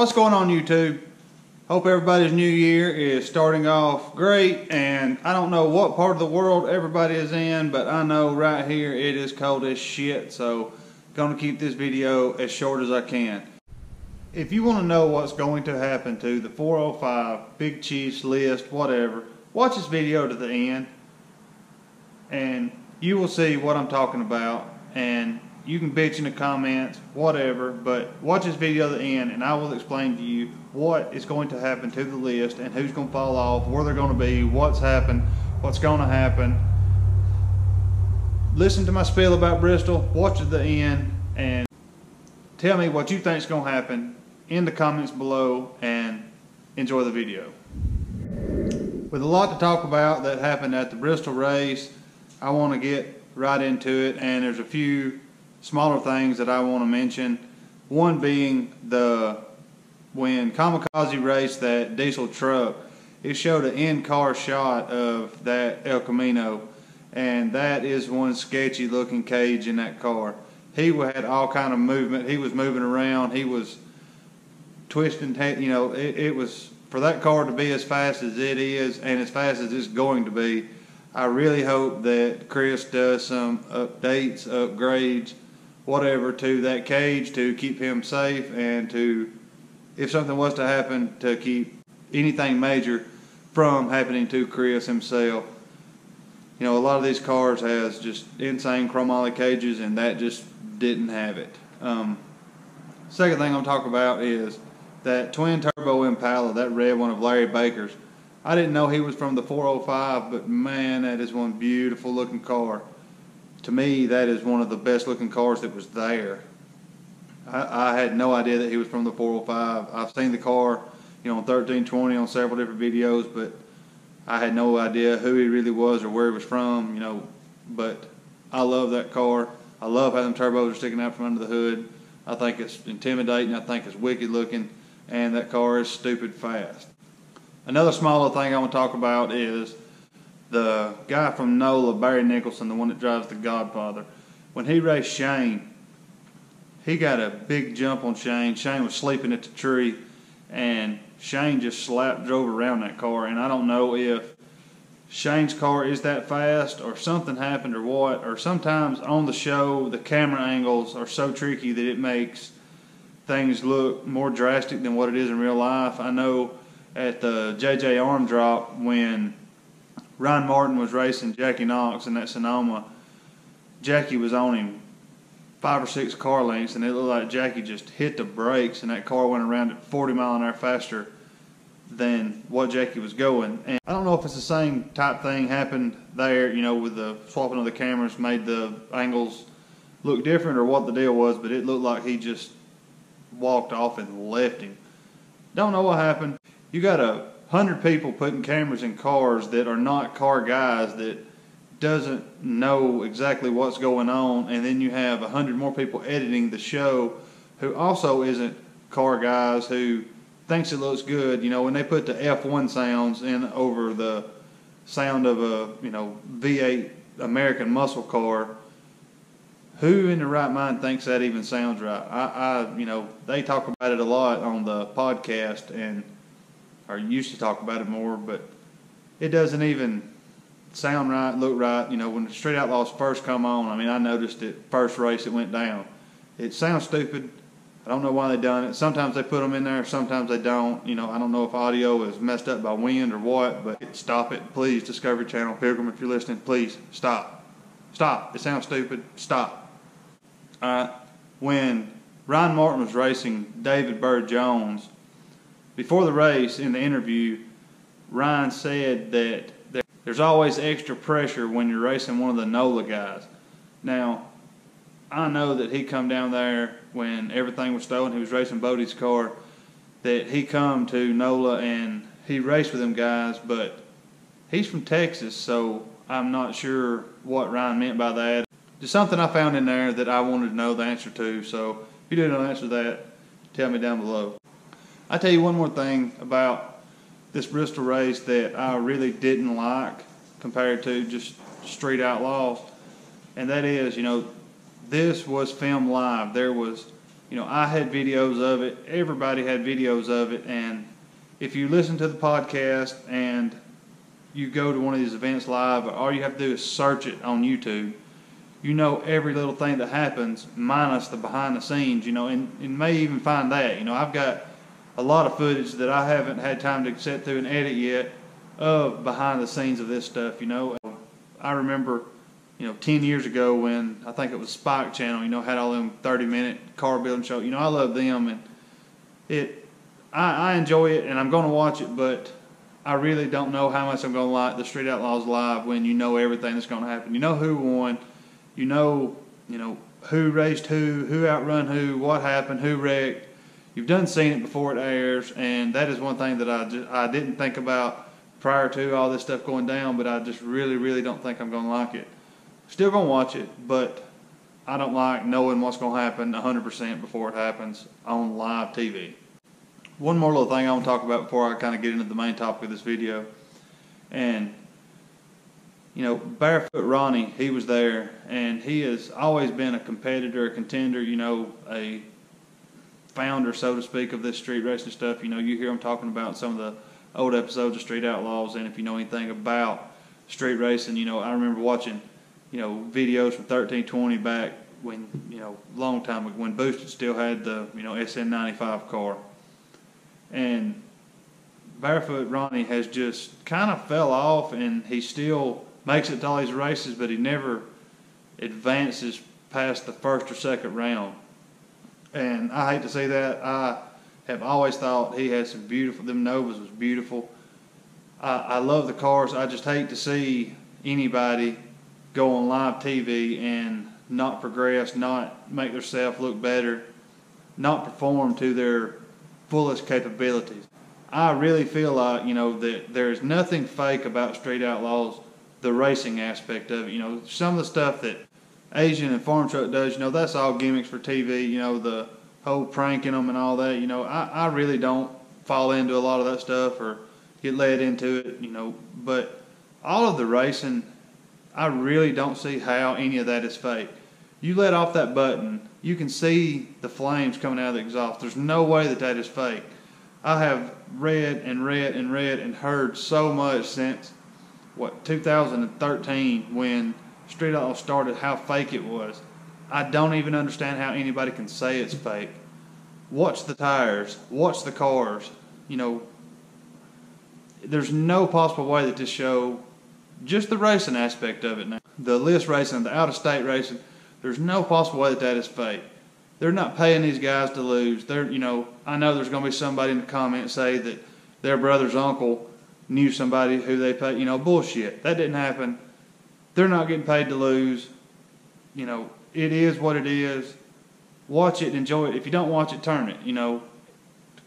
What's going on, YouTube? Hope everybody's new year is starting off great, and I don't know what part of the world everybody is in, but I know right here it is cold as shit, so I'm going to keep this video as short as I can. If you want to know what's going to happen to the 405, Big Chiefs list, whatever, watch this video to the end, and you will see what I'm talking about, and you can bitch in the comments, whatever, but watch this video to the end and I will explain to you what is going to happen to the list and who's going to fall off, where they're going to be, what's happened, what's going to happen. Listen to my spiel about Bristol, watch it to the end, and tell me what you think is going to happen in the comments below, and enjoy the video. With a lot to talk about that happened at the Bristol race, I want to get right into it, and there's a few smaller things that I want to mention. One being when Kamikaze raced that diesel truck, it showed an in-car shot of that El Camino, and that is one sketchy looking cage in that car. He had all kind of movement. He was moving around. He was twisting. You know, it was, for that car to be as fast as it is and as fast as it's going to be, I really hope that Chris does some updates, upgrades, whatever, to that cage to keep him safe, and to, if something was to happen, to keep anything major from happening to Chris himself. You know, a lot of these cars has just insane chromoly cages, and that just didn't have it. Second thing I'm talking about is that twin turbo Impala, that red one of Larry Baker's. I didn't know he was from the 405, but man, that is one beautiful looking car. To me, that is one of the best looking cars that was there. I had no idea that he was from the 405. I've seen the car, you know, on 1320 on several different videos, but I had no idea who he really was or where he was from, you know. But I love that car. I love how them turbos are sticking out from under the hood. I think it's intimidating. I think it's wicked looking, and that car is stupid fast. Another smaller thing I want to talk about is the guy from NOLA, Barry Nicholson, the one that drives the Godfather. When he raced Shane, he got a big jump on Shane. Shane was sleeping at the tree, and Shane just drove around that car. And I don't know if Shane's car is that fast or something happened or what, or sometimes on the show the camera angles are so tricky that it makes things look more drastic than what it is in real life. I know at the JJ Arm Drop, when Ryan Martin was racing Jackie Knox in that Sonoma, Jackie was on him 5 or 6 car lengths, and it looked like Jackie just hit the brakes, and that car went around at 40 miles an hour faster than what Jackie was going. And I don't know if it's the same type thing happened there, you know, with the swapping of the cameras made the angles look different, or what the deal was, but it looked like he just walked off and left him. Don't know what happened. You got 100 people putting cameras in cars that are not car guys, that doesn't know exactly what's going on, and then you have 100 more people editing the show who also isn't car guys, who thinks it looks good. You know, when they put the F1 sounds in over the sound of a, you know, V8 American muscle car, who in their right mind thinks that even sounds right? You know, they talk about it a lot on the podcast, and or used to talk about it more, but it doesn't even sound right, look right. You know, when the Street Outlaws first come on, I mean, I noticed it first race it went down. It sounds stupid. I don't know why they done it. Sometimes they put them in there, sometimes they don't. You know, I don't know if audio is messed up by wind or what, but stop it, please. Discovery Channel, Pilgrim, if you're listening, please stop. Stop. It sounds stupid. Stop. When Ryan Martin was racing David Bird Jones, before the race, in the interview, Ryan said that there's always extra pressure when you're racing one of the NOLA guys. Now, I know that he come down there when everything was stolen. He was racing Bodie's car, that he come to NOLA and he raced with them guys, but he's from Texas, so I'm not sure what Ryan meant by that. Just something I found in there that I wanted to know the answer to, so if you do know the answer to that, tell me down below. I tell you one more thing about this Bristol race that I really didn't like compared to just Street Outlaws, and that is, you know, this was filmed live. There was You know, I had videos of it. Everybody had videos of it. And if you listen to the podcast and you go to one of these events live, all you have to do is search it on YouTube. You know every little thing that happens, minus the behind the scenes, you know, and may even find that. You know, I've got a lot of footage that I haven't had time to sit through and edit yet of behind the scenes of this stuff, you know. I remember, you know, 10 years ago when I think it was Spike Channel, you know, had all them 30-minute car building shows. You know, I love them, and I enjoy it, and I'm going to watch it, but I really don't know how much I'm going to like the Street Outlaws Live when you know everything that's going to happen. You know who won, you know who raced who outrun who, what happened, who wrecked. You've done seen it before it airs, and that is one thing that I didn't think about prior to all this stuff going down, but I just really don't think I'm going to like it. Still going to watch it, but I don't like knowing what's going to happen 100% before it happens on live TV. One more little thing I want to talk about before I kind of get into the main topic of this video. And, you know, Barefoot Ronnie, he was there, and he has always been a competitor, a contender, you know, a founder, so to speak, of this street racing stuff. You know, you hear him talking about some of the old episodes of Street Outlaws, and if you know anything about street racing, you know, I remember watching, you know, videos from 1320 back when, you know, long time ago, when Boosted still had the, you know, SN95 car. And Barefoot Ronnie has just kind of fell off, and he still makes it to all these races, but he never advances past the first or second round. And I hate to say that. I have always thought he had some beautiful, them Novas was beautiful. I love the cars. I just hate to see anybody go on live TV and not progress, not make themselves look better, not perform to their fullest capabilities. I really feel like, you know, that there's nothing fake about Street Outlaws, the racing aspect of it. You know, some of the stuff that Asian and Farm Truck does, you know, that's all gimmicks for TV, you know, the whole pranking them and all that. You know, I really don't fall into a lot of that stuff or get led into it, you know, but all of the racing, I really don't see how any of that is fake. You let off that button, you can see the flames coming out of the exhaust. There's no way that that is fake. I have read and heard so much since, 2013 when Street Outlaws started, how fake it was. I don't even understand how anybody can say it's fake. Watch the tires, watch the cars. You know, there's no possible way that this show, just the racing aspect of it now, the list racing, the out-of-state racing, there's no possible way that that is fake. They're not paying these guys to lose. They're, you know, I know there's going to be somebody in the comments say that their brother's uncle knew somebody who they paid. You know, bullshit. That didn't happen. They're not getting paid to lose. You know, it is what it is. Watch it, enjoy it. If you don't watch it, turn it. You know,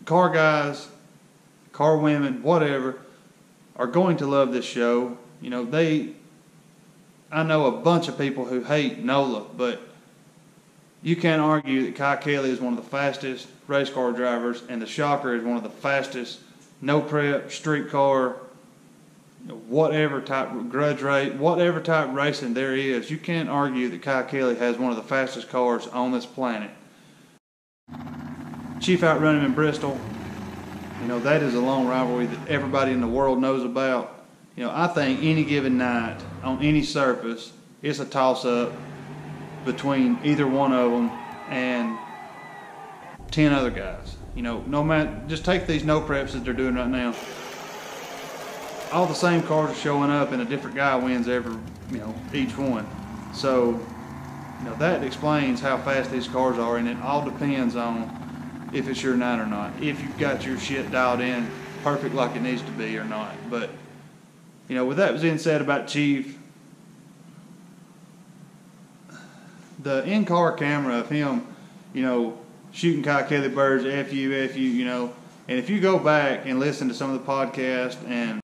car guys, car women, whatever, are going to love this show. You know, I know a bunch of people who hate NOLA, but you can't argue that Kai Kelly is one of the fastest race car drivers, and the Shocker is one of the fastest no prep, street car, whatever type grudge rate, whatever type racing there is. You can't argue that Kai Kelly has one of the fastest cars on this planet. Chief outrun him in Bristol. You know, that is a long rivalry that everybody in the world knows about. You know, I think any given night on any surface, it's a toss-up between either one of them and 10 other guys. You know, no matter, just take these no preps that they're doing right now. All the same cars are showing up, and a different guy wins every, you know, each one. So, you know, that explains how fast these cars are, and it all depends on if it's your night or not. If you've got your shit dialed in perfect like it needs to be or not. But, you know, with that being said about Chief, the in-car camera of him, you know, shooting Kai Kelly birds, F you, you know, and if you go back and listen to some of the podcast, and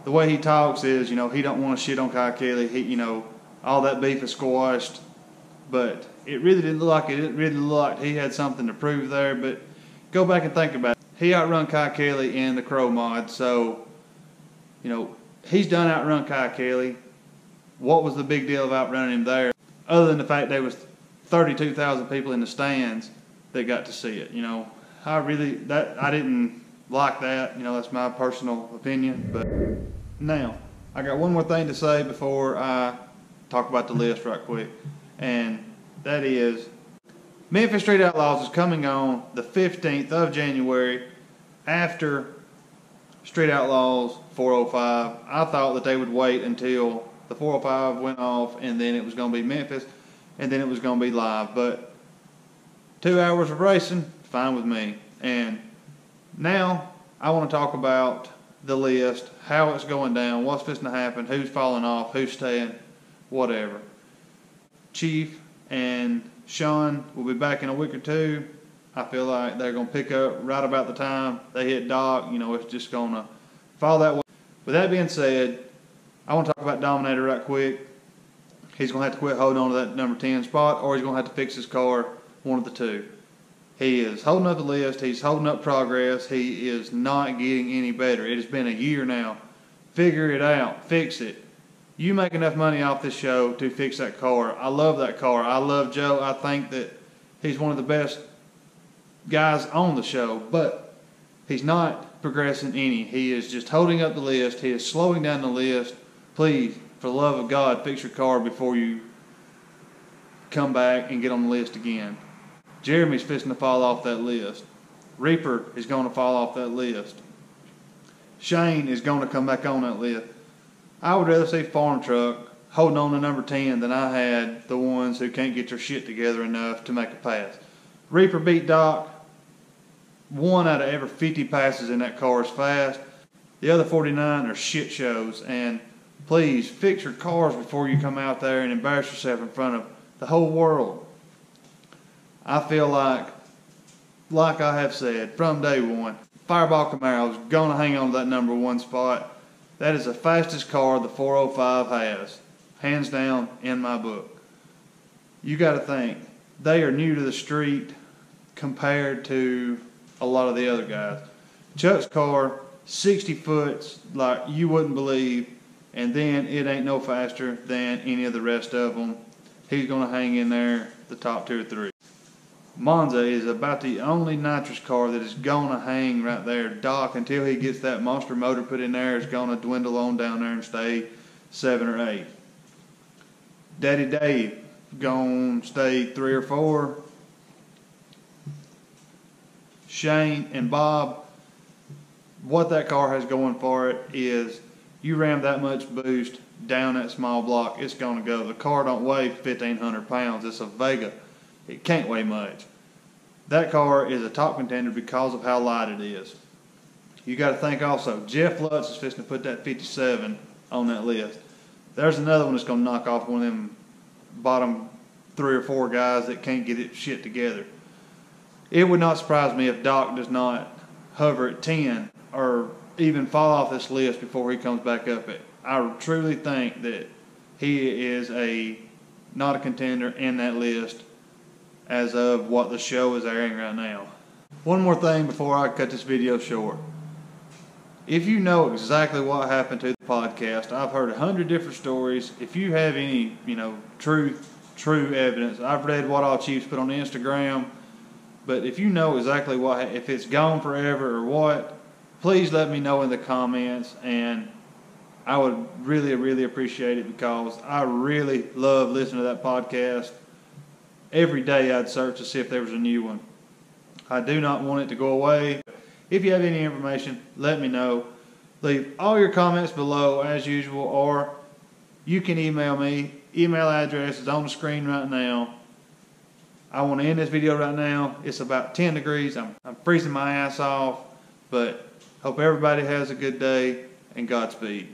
the way he talks is, you know, he don't want to shit on Kai Kelly. He, you know, all that beef is squashed, but it really didn't look like it. It really looked like he had something to prove there. But go back and think about it. He outrun Kai Kelly in the Crow mod, so, you know, he's done outrun Kai Kelly. What was the big deal of outrunning him there? Other than the fact there was 32,000 people in the stands, that got to see it. You know, I didn't like that. You know, that's my personal opinion. But now, I got one more thing to say before I talk about the list right quick, and that is Memphis Street Outlaws is coming on the 15th of January after Street Outlaws 405. I thought that they would wait until the 405 went off and then it was going to be Memphis and then it was going to be live. But 2 hours of racing, fine with me. And now I want to talk about the list, how it's going down, what's fixing to happen, who's falling off, who's staying, whatever. Chief and Sean will be back in a week or two. I feel like they're going to pick up right about the time they hit Doc. You know, it's just going to follow that way. With that being said, I want to talk about Dominator right quick. He's going to have to quit holding on to that number 10 spot, or he's going to have to fix his car, one of the two. He is holding up the list. He's holding up progress. He is not getting any better. It has been a year now. Figure it out. Fix it. You make enough money off this show to fix that car. I love that car. I love Joe. I think that he's one of the best guys on the show, but he's not progressing any. He is just holding up the list. He is slowing down the list. Please, for the love of God, fix your car before you come back and get on the list again. Jeremy's fixing to fall off that list. Reaper is going to fall off that list. Shane is going to come back on that list. I would rather see Farm Truck holding on to number 10 than I had the ones who can't get their shit together enough to make a pass. Reaper beat Doc. 1 out of every 50 passes in that car is fast. The other 49 are shit shows. And please fix your cars before you come out there and embarrass yourself in front of the whole world. I feel like I have said from day one, Fireball Camaro is going to hang on to that number 1 spot. That is the fastest car the 405 has, hands down in my book. You got to think, they are new to the street compared to a lot of the other guys. Chuck's car, 60 foots like you wouldn't believe, and then it ain't no faster than any of the rest of them. He's going to hang in there, the top 2 or 3. Monza is about the only nitrous car that is going to hang right there. Doc, until he gets that monster motor put in there, is going to dwindle on down there and stay 7 or 8. Daddy Dave going to stay 3 or 4. Shane and Bob, what that car has going for it is you ram that much boost down that small block, it's going to go. The car don't weigh 1,500 pounds. It's a Vega. It can't weigh much. That car is a top contender because of how light it is. You got to think also, Jeff Lutz is fixing to put that 57 on that list. There's another one that's going to knock off one of them bottom 3 or 4 guys that can't get it shit together. It would not surprise me if Doc does not hover at 10 or even fall off this list before he comes back up it. I truly think that he is not a contender in that list as of what the show is airing right now. One more thing before I cut this video short. If you know exactly what happened to the podcast, I've heard 100 different stories. If you have any, true evidence, I've read what all Chiefs put on Instagram. But if you know exactly if it's gone forever or what, please let me know in the comments, and I would really, really appreciate it because I really love listening to that podcast. Every day I'd search to see if there was a new one. I do not want it to go away. If you have any information, let me know. Leave all your comments below as usual, or you can email me. Email address is on the screen right now. I want to end this video right now. It's about 10 degrees. I'm freezing my ass off, but hope everybody has a good day, and Godspeed.